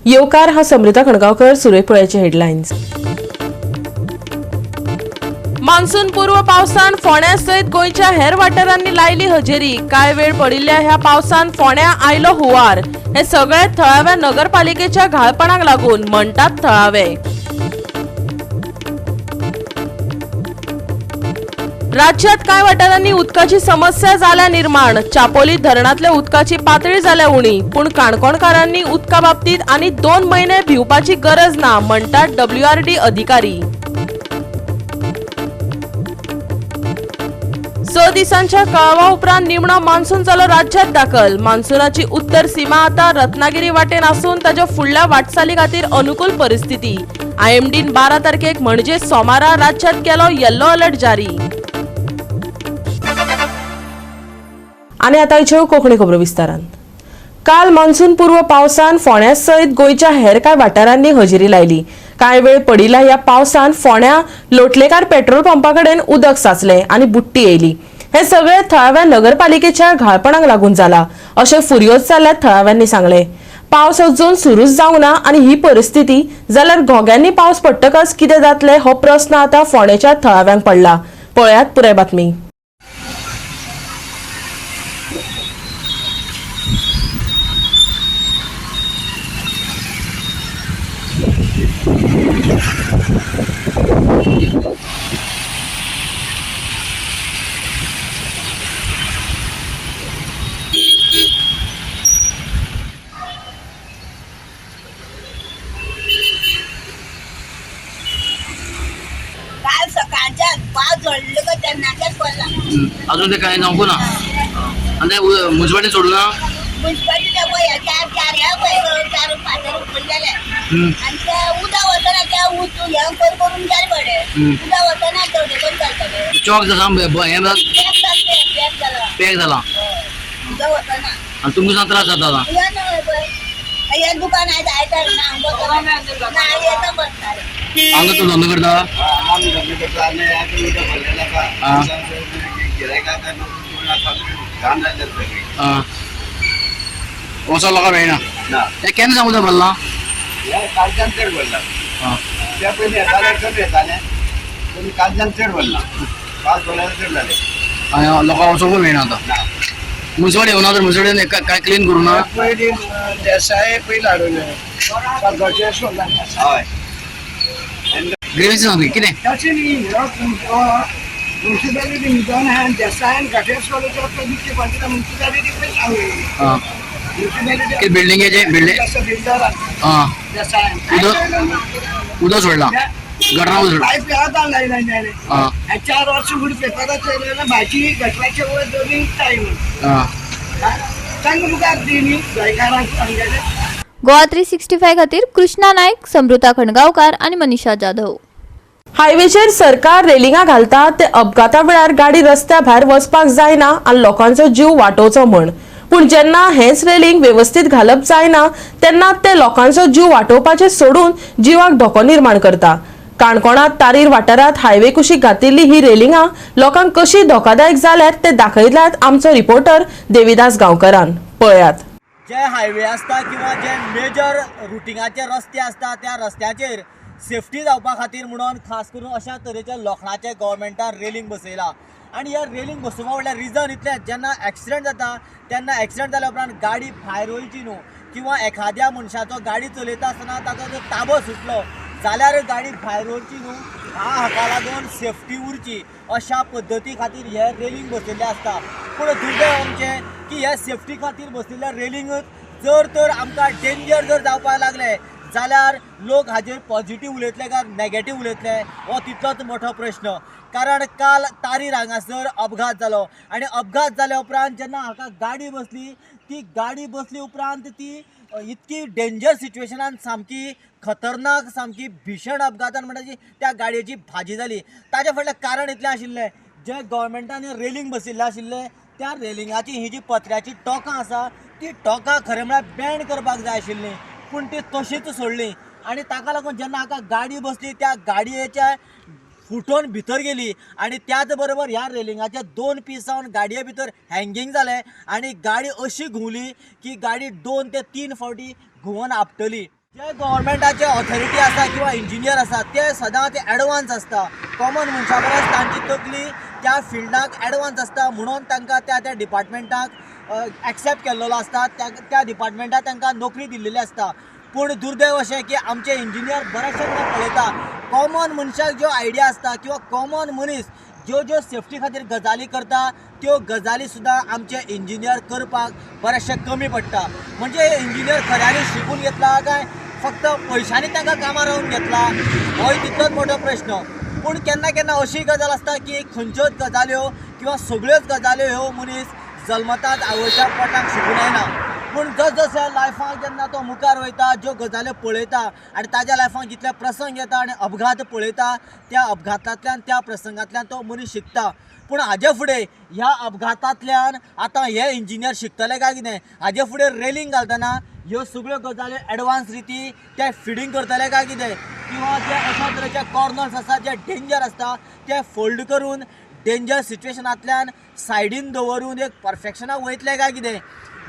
येवकार हा समृद्धा खणगावकर. सुरयपुळ्याचे headlines. Monsoon पूर्व पावसान फोंड्या सयत गोंयच्या हेर वाठारांनी लायली हजेरी. कांय वेळ पडिल्ल्या ह्या पावसान फोंड्या आयलो हुंवार. हे सगळे थळाव्या नगरपालिकेच्या घाळपणाक लागून, म्हणटात थळावे. राज्यात कांय वाठारांनी उदकाची समस्या जाल्या निर्माण. चापोली धरणांतले उदकाची पातळी जाल्या उणी. पूण काणकोणकारांनी उदका बाबतीत आनी 2 म्हयने भिवपाची गरज ना, म्हणटात WRD अधिकारी. 6 दिसांच्या कळावा उपरांत निमणो मान्सून जालो राज्यात दाखल. मान्सूनाची उत्तर सीमा आता रत्नागिरी वाटेन आसून ताच्या फुडल्या वाटचाली खातीर अनुकूल परिस्थिती. IMDन 12 तारखेक म्हणजे सोमारा राज्यात केलो येल्लो अलर्ट जारी. आनी आतांच्यो कोंकणी खबरो विस्तारान. काल मान्सून पूर्व पावसान फोंड्या सयत गोंयच्या हेर कांय वाठारांनी हजेरी लायली. कांय वेळ पडिल्ल्या ह्या पावसान फोंड्या लोटलेकार पेट्रोल पंपा कडेन उदक साचले आनी बुट्टी येयली. हे सगळे थळाव्या नगरपालिकेच्या घाळपणाक लागून जाला, अशें फुर्योज जाल्ल्या थळाव्यांनी सांगले. पावस अजून सुरूच जावंक ना आनी ही परिस्थिती जाल्यार घोग्यांनी पावस पडटकच कितें जातले हो प्रस्न आतां फोंडेच्या थळाव्यांक पडला. पळयात पुराय बातमी. काल सकाळच्या पाव जोडले का त्यांनाच पडला. अजून ते काय नको ना. आणि मुन्सिपालिटी सोडू ना. मुन्सिपालिटी चार पाच पडलेले आणि त्या उदा होताना त्या करून जाय पडे. उदा होताना तेवढे पण चालतले. चौक जसा पॅक झाला उदा होताना आणि तुमचा त्रास जाता. या दुकान आहे जायचं ना येतं बसणार. अंग तो धंदो करता. वचो लोकांक मेळना. ते केन्ना सांगू तो भरला. कालच्यान चड भरला. त्या पयलीं येताले कमी येताले पूण कालच्यान चड भरला. पावस पडल्यार चड जाले. लोकांक वचोंक मेळना आतां. मुन्सिपालिटी येवना तर मुन्सिपालिटीन काय क्लीन करूं ना. पयलीं देसाय पयलीं हाडून हय ग्रेव्हन्सी सांग कितें. तशें न्ही मुन्सिपालिटी न्ही देसायन घाटेस मुन्सिपालिटी पयलीं सांगली. कितें बिल्डिंगेचे बिल्डींग उदक सोडला. गटरां सोडला. पायप येता नाही 4 वर्ष फुडें पेपराचेर भाजी गटराचे वयर दोनी टायम तांकां मुखार दी न्ही गोंयकारांक सांगलेलें. गोवा 365 खातीर कृष्णा नायक, समृद्धा खणगावकार आणि मनीषा जाधव. हायवेचेर सरकार रेलिंगां घालता ते अपघाता वेळार गाडी रस्त्या भायर वचपाक जायना आनी लोकांचो जीव वाटोवचो म्हण. पूण जेन्ना हेच रेलिंग व्यवस्थित घालप जायना तेन्ना ते लोकांचो जीव वाटोवपाचे सोडून जिवाक धोको निर्माण करता. काणकोणांत तारीर वाठारांत हायवे कुशीक घातिल्ली ही रेलिंगां लोकांक कशी धोकादायक जाल्यात ते दाखयल्यात आमचो रिपोर्टर देविदास गांवकरान. पळयात. जे हायवे आसता किंवा जे मेजर रुटींगाचे रस्ते आसता त्या रस्त्याचेर सेफ्टी जावपा खातीर म्हणून खास करून अशा तरेचे लोखणाचे गव्हर्मेंटान रेलिंग बसयला. आनी ह्या रेलिंग बसोवपा म्हणल्यार रिजन इतलें जेन्ना एक्सिडेंट जाता तेन्ना एक्सिडेंट जाल्या उपरांत गाडी भायर वयची न्हू किंवा एखाद्या मनशाचो गाडी चलयता आसतना ताचो जर ताबो सुटलो जाल्यार गाडी भायर वरची न्हू. हाका लागून सेफ्टी उरची अशा पद्दती खातीर हे रेलिंग बसयल्ले आसता. पूण दुर्दैव आमचें की हे सेफ्टी खातीर बसयल्ल्या रेलिंगूच जर तर आमकां डेंजर जर जावपाक लागले जाल्यार लोक हाजेर पॉझिटिव्ह उलयतले काय नॅगेटिव्ह उलयतले हो तितलोच मोठो प्रश्न. कारण काल तारीर हांगासर अपघात जालो आनी अपघात जाल्या उपरांत जेन्ना हाका गाडी बसली उपरांत ती इतकी डेंजर सिच्युएशनान सामकी खतरनाक सामकी भीषण अपघातान म्हणटा त्या गाडयेची भाजी जाली. ताजे फाटलें कारण इतलें आशिल्लें जे गव्हर्मेंटान रेलिंग बसयल्लें आशिल्लें त्या रेलिंगाची ही जी पत्र्याची टोकां आसा ती टोकां खरें म्हळ्यार बँड करपाक जाय आशिल्लीं पूण ती तशीच सोडली. आनी ताका लागून जेन्ना हाका गाडी बसली त्या गाडयेच्या फुटोन भितर गेली आणि त्याच बरोबर ह्या रेलिंगाचे 2 पीस जावन गाडये भितर हँगींग जाले आणि गाडी अशी घुंवली की गाडी 2 ते 3 फावटी घुंवन आपटली. जे गव्हर्मेंटाचे ऑथॉरिटी आसा किंवा इंजिनियर आसा ते सदां ते एडवान्स आसता. कॉमन मनशा परस तांची तकली त्या फिल्डाक एडवान्स आसता म्हणून तांकां त्या डिपार्टमेंटाक एक्सेप्ट केल्लो आसता. त्या डिपार्टमेंटाक तांकां नोकरी दिल्लेली आसता. पूण दुर्दैव अशें की आमचे इंजिनियर बरेचशे कडेन पळयता कॉमन मनशाक ज्यो आयडिया आसता किंवा कॉमन मनीस ज्यो सेफ्टी खातीर गजाली करता त्यो गजाली सुद्दां आमचे इंजिनियर करपाक बरेचशे कमी पडटा. म्हणजे इंजिनियर खऱ्यांनी शिकून घेतला काय फक्त पयशांनी तांकां कामार रावून घेतला होय तितलोच मोठो प्रश्न. पूण केन्ना केन्ना अशी गजाल आसता की खंयच्योच गजाल्यो किंवा सगळ्योच गजाल्यो ह्यो मनीस जल्मताच आवयच्या पोटाक शिकून येना. पूण जसजशे लायफाक जेन्ना तो मुखार वयता ज्यो गजाल्यो पळयता आनी ताज्या लायफाक जितले प्रसंग येता आनी अपघात पळयता त्या अपघातांतल्यान त्या प्रसंगांतल्यान तो मनीस शिकता. पूण हाजे फुडें ह्या अपघातांतल्यान आतां हे इंजिनियर शिकतले काय कितें हाजे फुडें रेलिंग घालतना ह्यो सगळ्यो गजाल्यो एडवान्स रिती ते फिडींग करतले काय कितें किंवा जे अशा तरेचे कॉर्नर्स आसा जे डेंजर आसता ते फोल्ड करून डेंजर सिच्युएशनांतल्यान सायडीन दवरून एक परफेक्शनाक वयतले काय कितें.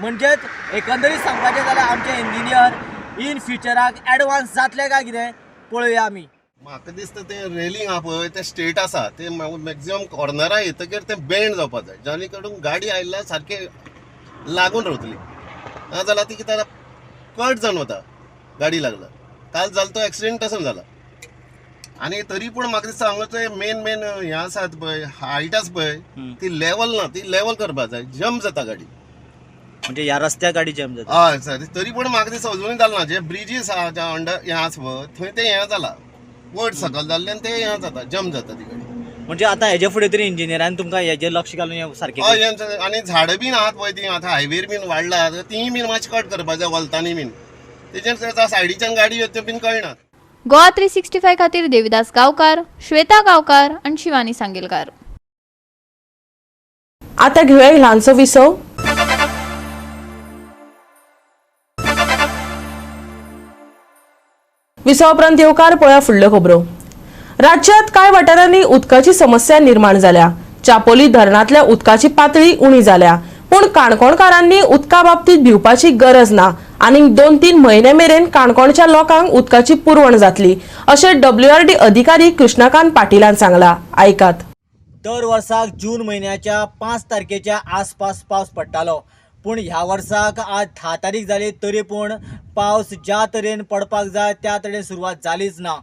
म्हणजेच एकंदरीत सांगपाचें जाल्यार आमचे इंजिनियर इन फ्युचराक एडवान्स जातले काय कितें पळोवया आमी. म्हाका दिसता ते रेलिंग आहा पळय ते स्ट्रेट आसा ते मॅक्झिमम कॉर्नराक येतकीर ते बेंड जावपाक जाय जाणे कडून गाडी आयल्यार सारके लागून रावतली नाजाल्यार ती कितें कट जावन वता गाडी लागला. काल जालो तो एक्सिडेंट तसो जाला. आनी तरी पूण म्हाका दिसता हांगा ते मेन हें आसात पळय हायट आसा पळय ती लेवल ना ती लेवल करपाक जाय. जम्प जाता गाडी म्हणजे ह्या रस्त्याक गाडी जम्प जाता. हय सर तरी पूण म्हाका दिसता अजुनूय जालें ना. जे ब्रिजीस आहा जे अंडर हें आसा पळय थंय ते हें जाला वयर सकयल जाल्ल्यान ते हें जाता जम्प जाता ती गाडी. म्हणजे आतां हेजे फुडें तरी इंजिनियरान तुमकां हेजेर लक्ष घालून हें सारकें हय आनी झाडां बीन आहात पळय ती आतां हायवेर बीन वाडला तीय बीन मातशें कट करपाक जाय वलतांनी बीन तेजेर सायडीच्यान गाडी येता बीन कळनात. गोवा 365 खातीर देविदास गांवकार, श्वेता गांवकार आणि शिवानी सांगेलकार. आता घेऊया एक ल्हानसो विसव. विसवा उपरांत येवकार पळया फुडल्यो खबरो. राज्यात कांय वाठारांनी उदकाची समस्या निर्माण जाल्या. चापोली धरणांतल्या उदकाची पातळी उणी जाल्या पूण काणकोणकारांनी उदका बाबतीत भिवपाची गरज ना. आनी 2-3 म्हयने मेरेन काणकोणच्या लोकांक उदकाची पुरवण जातली अशें WRD अधिकारी कृष्णकांत पाटीलान सांगला. आयकात. दर वर्साक जून म्हयन्याच्या 5 तारखेच्या आसपास पावस पडटालो. पूण ह्या वर्साक आज 10 तारीख जाली तरी पूण पावस ज्या तरेन पडपाक जाय त्या तरेन सुरवात जालीच ना.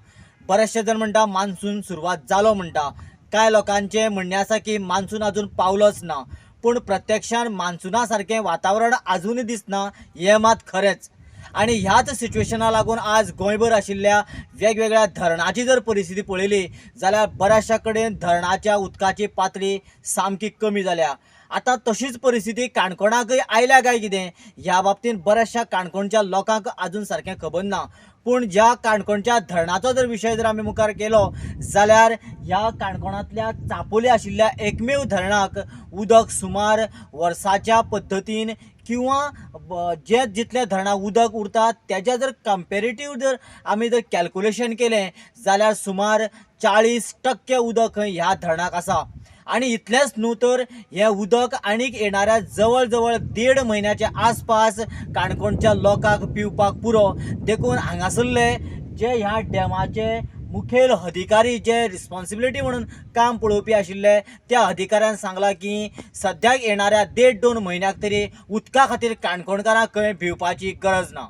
बरेचशे जण म्हणटा मान्सून सुरवात जालो म्हणटा. कांय लोकांचें म्हणणें आसा की मान्सून अजून पावलोच ना. पूण प्रत्यक्षान मान्सूना सारकें वातावरण अजूनय दिसना हें मात खरेंच. आनी ह्याच सिच्युएशना लागून आज गोंयभर आशिल्ल्या वेगवेगळ्या धरणाची जर परिस्थिती पळयली जाल्यार बऱ्याचशा कडेन धरणाच्या उदकाची पातळी सामकी कमी जाल्या. आतां तशीच परिस्थिती काणकोणाकय आयल्या काय कितें ह्या बाबतींत बऱ्याचशा काणकोणच्या लोकांक अजून सारकें खबर ना. पूण ज्या काणकोणच्या धरणाचो जर विशय जर आमी मुखार केलो जाल्यार ह्या काणकोणांतल्या चापोली आशिल्ल्या एकमेव धरणाक उदक सुमार वर्साच्या पद्दतीन किंवा जे जितले धरणाक उदक उरता तेच्या जर कंपेरेटीव जर आमी जर कॅल्क्युलेशन केलें जाल्यार सुमार 40% उदक ह्या धरणाक आसा. आनी इतलेंच न्हू तर हें उदक आनीक येणाऱ्या जवळ जवळ 1.5 म्हयन्याच्या आसपास काणकोणच्या लोकांक पिवपाक पुरो. देखून हांगासरले जे ह्या डॅमाचे मुखेल अधिकारी जे रिस्पॉन्सिबिलिटी म्हणून काम पळोवपी आशिल्ले त्या अधिकाऱ्यान सांगलां की सद्याक येणाऱ्या 1.5-2 म्हयन्याक तरी उदका खातीर काणकोणकारांक खंय भिवपाची गरज ना.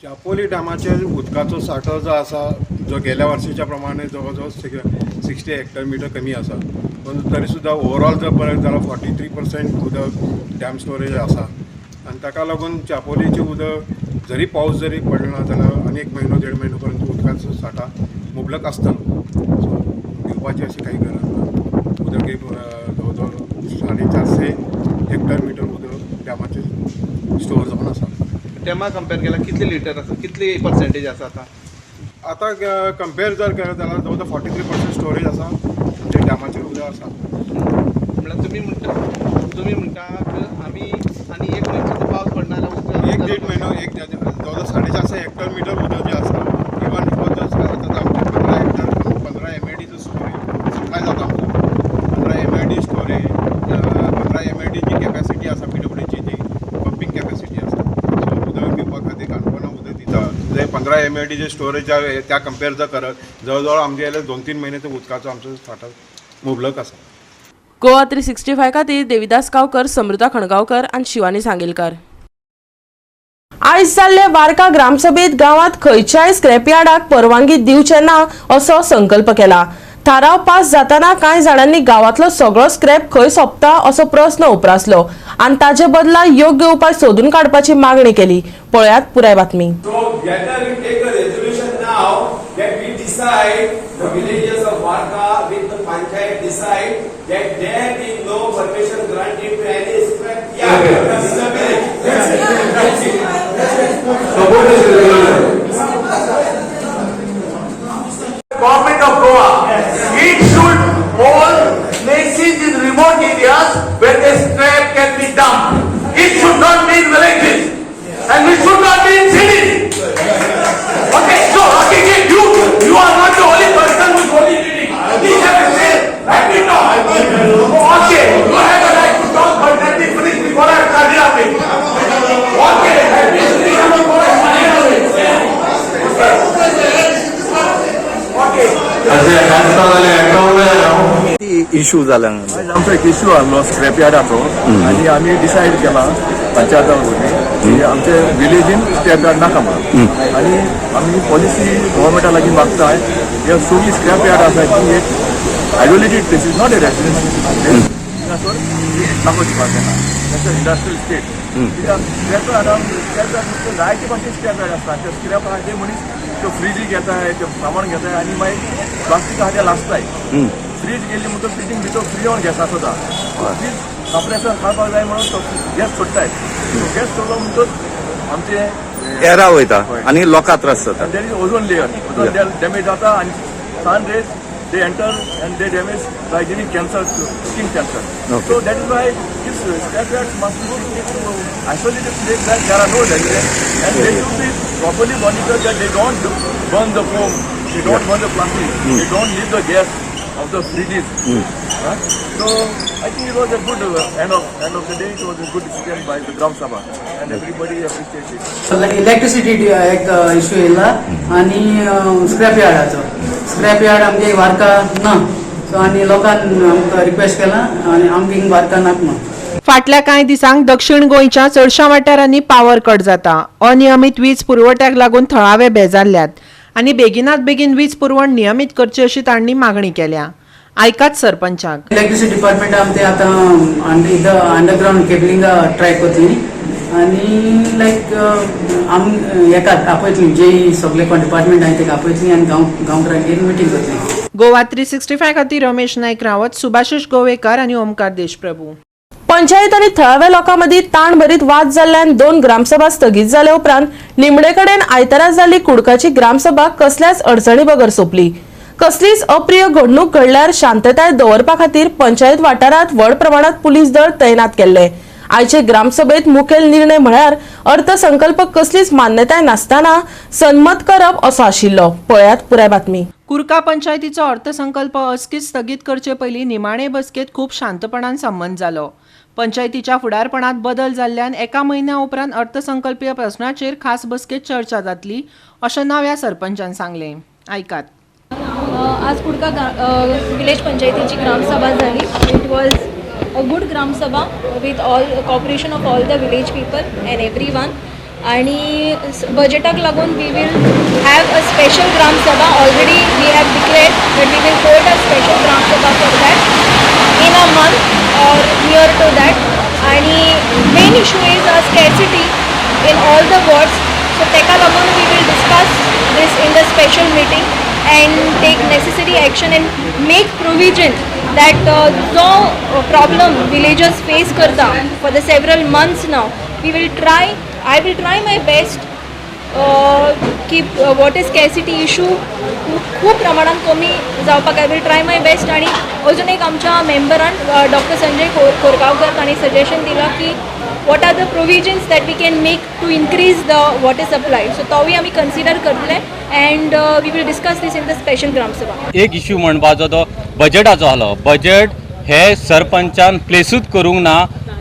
चापोली डॅमाचेर उदकाचो सांठो जो आसा जो गेल्या वर्साच्या प्रमाणे जवळ जवळ 60 हेक्टर कमी आसा. पण तरी सुद्दां ओवरऑल जर पळयत जाल्यार 43% उदक डॅम स्टोरेज आसा. आनी ताका लागून चापोलीचें उदक जरी पावस जरी पडना जाल्यार आनी 1 म्हयनो 1.5 म्हयनो पर्यंत उदकाचो सांठा मुबलक आसता. सो भिवपाची अशी काही गरज ना. उदक एक जवळ जवळ 450 हेक्टर उदक डॅमाचेर स्टोर जावन आसा. डॅमा कंपेर केल्यार कितले लिटर आसा कितली पर्सेंटेज आसा आतां कंपेर जर केलें जाल्यार जवळ जवळ 43% स्टोरेज आसा जे डॅमाचेर उदक आसा. म्हणल्यार तुमी म्हणटा आमी आनी 1 म्हयन्याचो पावस पडना जाल्यार 1-1.5 म्हयनो जवळ जवळ 450 हेक्टर उदक जें आसा इवन आतां आमचे 15 MID जो स्टोरेज काय जाता 15 MID स्टोरेज 15 MID जी कॅपॅसिटी आसा PWDची जी पंपींग कॅपॅसिटी आसा. सो उदक पिवपा खातीर काणकोणा उदक दिता जे 15 MLD जे स्टोरेज त्या कम्पेअर जर करत जवळजवळ आमचे 2-3 महिने ते उदकाचो आमचो साठो मुबलक आसा. गोवा 365 खातीर देविदास गांवकर, समृता खणगांवकर आनी शिवानी सांगेलकार. आयज जाल्ले वार्का ग्रामसभेत गांवांत खंयच्याय स्क्रॅपयार्डाक परवानगी दिवचे ना असो संकल्प केला. थाराव पास जाताना कांय जाणांनी गांवांतलो सगळो स्क्रॅप खंय सोंपता असो प्रस्न उपरासलो आनी ताचे बदला योग्य उपाय सोदून काडपाची मागणी केली. पळयात पुराय बातमी. Government of Goa, it should all places in remote areas where the scrap can be dumped. It should not be in villages, and it should not be in cities. Okay, so you are not the only person who is only reading. Please have a say. Let me know. Okay, you have a right to talk, but let me finish before I start laughing. Okay, let me finish before I start laughing. Issue जाला आमचो एक issue आहलो scrap यार्डाचो आनी आमी decide केला पंचायता वरवीं की आमचे विलेजीन स्क्रॅप यार्ड नाका म्हणून आनी आमी पॉलिसी गव्हर्मेंटा लागीं मागताय ह्या सगळी स्क्रॅप यार्ड आसा ती एक isolated places not a residential नाको दिवपाक जायना इंडस्ट्रियल स्टेट कित्याक स्क्रॅप यार्डान जायते भाशेन स्क्रॅप यार्ड आसता त्या स्क्रॅप जे मनीस त्यो फ्रिजी घेताय त्यो सामान घेताय आनी मागीर प्लास्टीक आहा ते लासताय. फ्रीज गेली म्हणून फ्रिजींग भितर फ्री ऑन गॅस आसता फ्रीज कंप्रेसर काडपाक जाय म्हणून तो गॅस सोडटाय. गॅस सोडलो म्हणटच आमचे एरा वयता आनी लोकां त्रास जाता. There is ozone layer damage जाता आनी sun rays they enter and they damage by giving cancer to skin cancer. Okay. So that is why this scrap yards must be to isolated place that there are no damages and they should be properly monitored that they don't burn the foam, they don't burn the plastic, they don't leave the gas of the fridges. So I think it was a good end of the day. It was a good decision by the Gram Sabha and everybody appreciated it. So electricity एक issue येयला आनी scrap यार्डाचो scrap yard आमगे वार्का ना so आनी लोकांनी आमकां request केला आनी आमगे वार्का नाक म्हणून. फाटल्या कांय दिसांक दक्षिण गोंयच्या चडशा वाठारांनी पावर कट जाता. अनियमीत वीज पुरवठ्याक लागून थळावे बेजारल्यात आनी बेगिनात बेगीन वीज पुरवण नियमीत करची अशी तांणी मागणी केल्या. आयकात सरपंचाक. इलेक्ट्रिसिटी डिपार्टमेंट आमचे आतां अंडरग्राउंड केबलिंग ट्राय करतली आनी लायक आम हेकात आपयतली जे सगळे कोण डिपार्टमेंट आहाय तेका आपयतली आनी गांवकरांगेर मिटींग करतली. गोवा 365 खातीर रमेश नायक रावत, सुभाशीश गोवेकार आनी ओमकार देशप्रभू. पंचायत आनी थळाव्या लोकांमदी ताण भरीत वाद जाल्ल्यान 2 ग्रामसभा स्थगीत जाल्या उपरांत निमणे कडेन आयतारा जाल्ली कुडकाची ग्रामसभा कसल्याच अडचणी बगर सोंपली. कसलीच अप्रिय घडणूक घडल्यार शांतताय दवरपा खातीर पंचायत वाठारांत व्हड प्रमाणात पुलीस दळ तैनात केल्ले. आयचे ग्रामसभेत मुखेल निर्णय म्हळ्यार अर्थसंकल्प कसलीच मान्यताय नासतना सन्मत करप असो आशिल्लो. पळयात पुराय बातमी. कुर्का पंचायतीचो अर्थसंकल्प अचकीत स्थगीत करचे पयलीं निमाणे बसकेत खूब शांतपणान संमत जालो. पंचायतीच्या फुडारपणात बदल जाल्ल्यान एका म्हयन्या उपरांत अर्थसंकल्पीय प्रस्नाचेर खास बसकेत चर्चा जातली अशें नव्या सरपंचान सांगलें. आयकात. आज कुडका विलेज पंचायतीची ग्रामसभा झाली. It was a good gram sabha with all cooperation of all the village people and everyone. आणि बजेटाक लागून we will have a special gram sabha. Already we have declared that we will hold a special gram sabha for that in a month or near to that. आणि main issue is a scarcity in all the wards. So तेका लागून we will discuss this in the special meeting and take necessary action and make provision that जो problem villagers face करता for the several months now. I will try my best keep what is scarcity issue खूप प्रमाणात कमी जावपाक I will try my best. आणि अजून एक आमच्या मेंबरान डॉक्टर संजय कोरगांवकर तांणी सजेशन दिला की what are the provisions that we can make to increase the water supply. So तोवूय आमी कन्सिडर करतले and we will discuss this in the special gram sabha. एक इश्यू म्हणपाचो तो बजेटाचो आसलो. बजेट हे सरपंचान प्लेसूच करूंक ना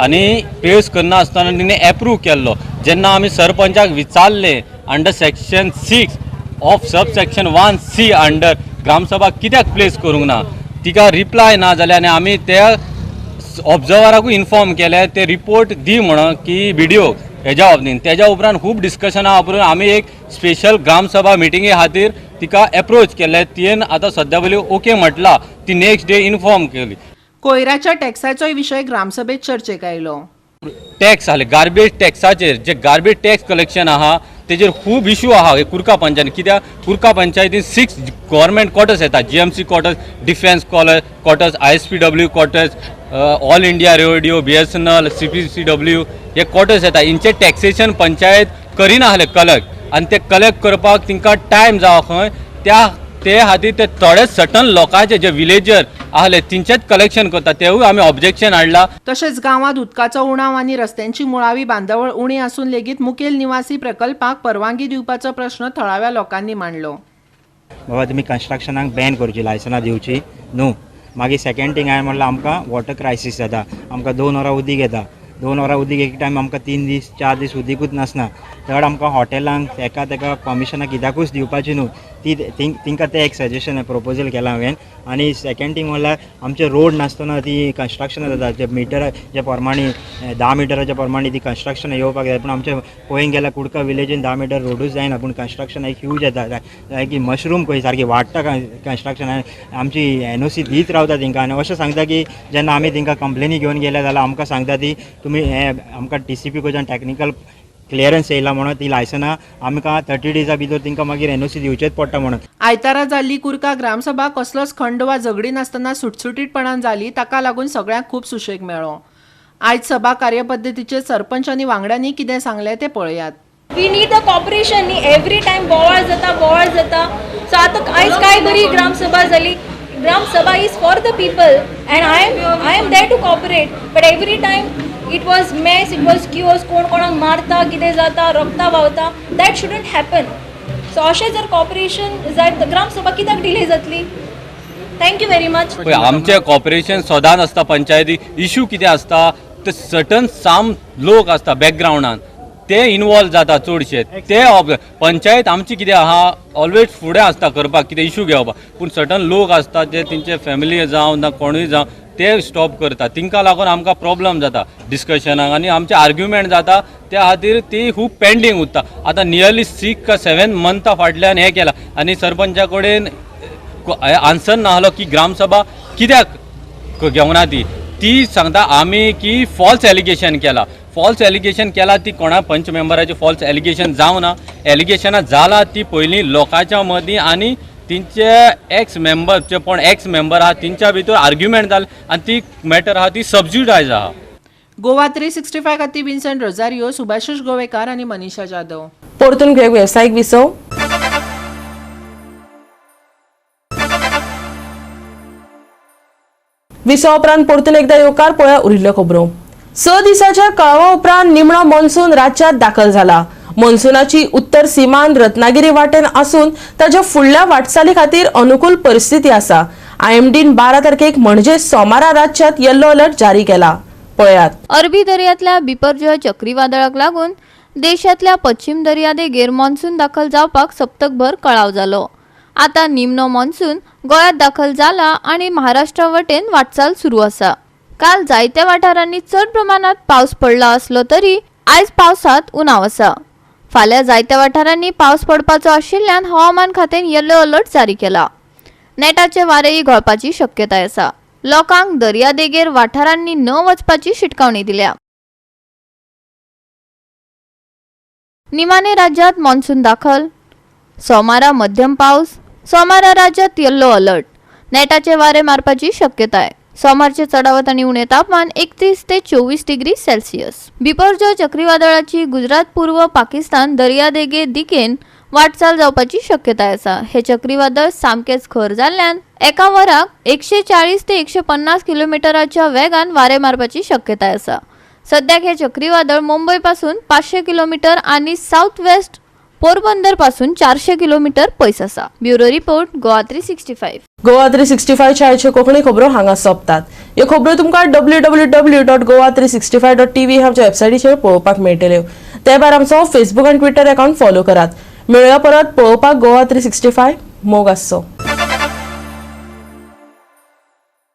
आनी प्लेस करना आसतना तिणें एप्रूव केल्लो. जेन्ना आमी सरपंचाक विचारलें under section 6 of sub section 1C under gram sabha कित्याक प्लेस करूंक ना तिका रिप्लाय ना जाल्यार आनी आमी त्या ऑब्जर्वराकूय इन्फॉर्म केले ते रिपोर्ट दी म्हणून की व्हिडिओ हेज्या बाबतींत तेज्या उपरांत खूब डिस्कशना उपरांत आमी एक स्पेशल ग्रामसभा मिटिंगे खातीर तिका एप्रोच केले तियेन आतां सद्या पयलीं ओके म्हटला ती नेक्स्ट डे इन्फॉर्म केली. कोयराच्या टॅक्साचोय विशय ग्रामसभेत चर्चेक आयलो. टॅक्स आसले गार्बेज टॅक्साचेर जे गार्बेज टॅक्स कलेक्शन आहा तेजेर खूब इशू आहा कुर्का पंचायतीन कित्याक कुर्का पंचायतीन 6 गव्हर्मेंट क्वॉर्टर्स येता GMC quarters defence quarters ISPW quarters all India radio BSNL CPCW हे क्वॉर्टर्स येता इंचे टॅक्सेशन पंचायत करिना आहले कलेक्ट आनी ते कलेक्ट करपाक तिंका टायम जावं खंय ते खातीर ते थोडे सटन लोकांचे जे विलेजर आहले तिंचेच कलेक्शन करता तेवूय आमी ऑब्जेक्शन हाडला. तशेंच गांवांत उदकाचो उणाव आनी रस्त्यांची मुळावी बांदावळ उणी आसून लेगीत मुखेल निवासी प्रकल्पाक परवानगी दिवपाचो प्रश्न थळाव्या लोकांनी मांडलो. बाबा तुमी कन्स्ट्रक्शनाक बॅन करची लायसनां दिवची न्हू. मागीर सेकंड थींग हांवें म्हणलां आमकां वॉटर क्रायसीस जाता आमकां 2 वरां उदीक येता 2 वरां उदीक एक टायम आमकां 3 दीस 4 दीस उदीकूच नासना चड आमकां हॉटेलांक तेका परमिशनां कित्याकूच दिवपाची न्हू तिंकां तें एक सजेशन प्रपोजल केलां हांवें. आनी सेकंड थींग म्हणल्यार आमचे रोड नासतना ती कन्स्ट्रक्शनां जाता जे मिटर जे प्रमाणे 10 मिटराच्या प्रमाणे ती कन्स्ट्रक्शनां येवपाक जाय पूण आमचे पळोवंक गेल्यार कुडका विलेजीन 10 मिटर रोडूच जायना पूण कन्स्ट्रक्शन एक ह्यूज येता जाय की मशरूम खंय सारकी वाडटा कन्स्ट्रक्शन आमची NOC दीत रावता तेंकां आनी अशें सांगता की जेन्ना आमी तेंकां कंप्लेनी घेवन गेले जाल्यार आमकां सांगता ती तुमी हें आमकां TCP कडच्यान टॅक्निकल क्लियरन्स येयला म्हणून ती लायसनां आमकां 30 डेजा भितर तेंकां मागीर NOC दिवचेच पडटा म्हणून. आयतारा जाल्ली कुर्का ग्रामसभा कसलोच खंड वा झगडी नासतना सुटसुटीतपणान जाली ताका लागून सगळ्यांक खूब सुशेग मेळ्ळो. आयज सभा कार्यपद्दतीचेर सरपंच आनी वांगड्यांनी कितें सांगलें तें पळयात. वी नीड द कॉपरेशन न्ही एवरी टायम बोवाळ जाता सो आतां आयज काय बरी ग्रामसभा जाली. Gram sabha is for the people and I am there to cooperate but every time it was mess it was क्यूअर्स कोण कोणाक मारता कितें जाता रक्ता व्हांवता दॅट शुडंट हॅपन. सो अशें जर कॉपरेशन जाय ग्रामसभा कित्याक डिले जातली. Thank you very much. आमचे कॉपरेशन सदांच आसता पंचायती इशू कितें आसता ते सटन साम लोक आसता बॅकग्रावंडान ते इनवॉल्व जाता चडशे ते पंचायत आमची कितें आहा ऑलवेज फुडें आसता करपाक कितें इशू घेवपाक पूण सटन लोक आसता जे तेंचे फॅमिली जावं ना कोणूय जावं ते स्टॉप करता तिंका लागून आमकां प्रॉब्लम जाता डिस्कशनाक आनी आमचे आर्ग्युमेंट जाता त्या खातीर ती खूब पेंडींग उरता. आतां नियरली 6 का 7 मंथा फाटल्यान हें केलां आनी सरपंचा कडेन आन्सर नाहलो की ग्रामसभा कित्याक घेवना ती सांगता आमी की फॉल्स एलिगेशन केला ती कोणा पंच मेंबराची फॉल्स एलिगेशन जावना एलिगेशनां जाला ती पयलीं लोकांच्या मदीं आनी तिंचे एक्स मेंबर जे पण एक्स मेंबर आहा तिंच्या भितर आर्ग्युमेंट जाले आनी ती मॅटर आहा ती सबज्युडायज आहा. गोवा 365 खातीर विन्संट रोजारियो, सुभाशीश गोवेकार आनी मनीषा जाधव. परतून घेऊ वेवसायीक विसव. विसव उपरांत परतून एकदा येवकार पळया उरिल्ल्यो खबरो. 6 दिसाच्या कळावा उपरांत निमणो मॉन्सून राज्यात दाखल झाला. मॉन्सूनाची उत्तर सीमांत रत्नागिरी वाटेन आसून ताच्या फुडल्या वाटचाली खातीर अनुकूल परिस्थिती आसा. IMDन 12 तारखेक म्हणजे सोमारा राज्यात येल्लो अलर्ट जारी केला. पळयात. अरबी दर्यांतल्या बिपरजॉय चक्रीवादळाक लागून देशातल्या पश्चिम दर्यादेगेर मॉन्सून दाखल जावपाक सप्तकभर कळाव जालो. आता निमणो मॉन्सून गोंयांत दाखल जाला आणि महाराष्ट्रा वटेन वाटचाल सुरू आसा. काल जायत्या वाठारांनी चड प्रमाणात पावस पडला असलो तरी आयज पावसात उणाव आसा. फाल्यां जायत्या वाठारांनी पावस पडपाचो आशिल्ल्यान हवामान खात्यान येल्लो अलर्ट जारी केला. नेटाचे वारेय घोळपाची शक्यताय आसा. लोकांक दर्यादेगेर वाठारांनी न वचपाची शिटकावणी दिल्या. निमाणे राज्यात मॉन्सून दाखल. सोमारा मध्यम पावस. सोमारा राज्यात येल्लो अलर्ट. नेटाचे वारे मारपाची शक्यताय. सोमारचे चढावत आणि उणे तापमान 31 ते 24 डिग्री सेल्सियस. बिपरजॉय चक्रीवादळाची गुजरात पूर्व पाकिस्तान दर्यादेगे दिकेन वाटचाल जावपाची शक्यताय आसा. हे चक्रीवादळ सामकेच खर जाल्ल्यान एका वराक 140 ते 150 किलोमीटराच्या वेगान वारे मारपाची शक्यताय आसा. सद्याक हे चक्रीवादळ मुंबई पासून 500 किलोमीटर आणि साऊथ वेस्ट पोरबंदर पासून 400 किलोमीटर पयस आसा. Bureau report Goa 365. गोवा 365 च्या आयच्यो कोंकणी खबरो हांगा सोंपतात. ह्यो खबरो तुमकां www.goa365.tv ह्या वेबसायटीचेर पळोवपाक मेळटल्यो. ते भायर आमचो फेसबूक आनी ट्विटर अकाउंट फॉलो करात. मेळुया परत पळोवपाक गोवा 365 मोग आसचो.